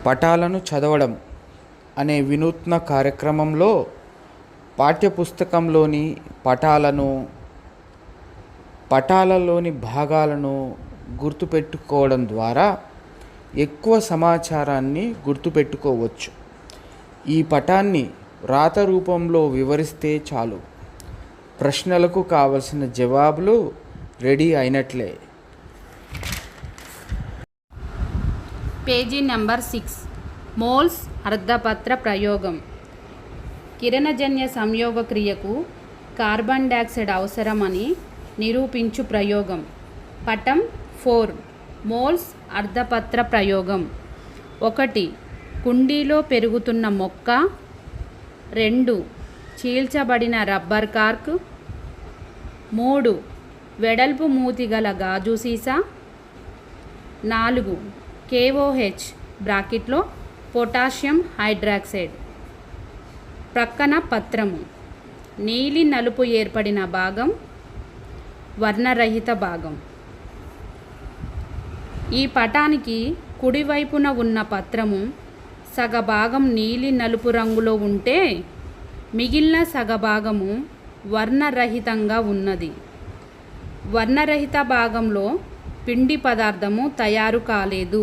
పటాలను చదవడం అనే వినూత్న కార్యక్రమంలో పాఠ్యపుస్తకంలోని పటాలలోని భాగాలను గుర్తుపెట్టుకోవడం ద్వారా ఎక్కువ సమాచారాన్ని గుర్తుపెట్టుకోవచ్చు. ఈ పటాన్ని వ్రాత రూపంలో వివరిస్తే చాలు, ప్రశ్నలకు కావలసిన జవాబులు రెడీ అయినట్లే. Page number 6. మోల్స్ అర్ధపత్ర ప్రయోగం. కిరణజన్య సంయోగ క్రియకు కార్బన్ డయాక్సైడ్ అవసరమని నిరూపించు ప్రయోగం. పటం 4. మోల్స్ అర్ధపత్ర ప్రయోగం. 1. కుండీలో పెరుగుతున్న మొక్క. 2. చీల్చబడిన రబ్బర్ కార్క్. 3. వెడల్పు మూతి గల గాజు సీసా. 4. KOH బ్రాకెట్లో పొటాషియం హైడ్రాక్సైడ్. ప్రక్కన పత్రము. నీలి నలుపు ఏర్పడిన భాగం, వర్ణరహిత భాగం. ఈ పటానికి కుడివైపున ఉన్న పత్రము సగభాగం నీలి నలుపు రంగులో ఉంటే మిగిలిన సగభాగము వర్ణరహితంగా ఉన్నది. వర్ణరహిత భాగంలో పిండి పదార్థము తయారు కాలేదు.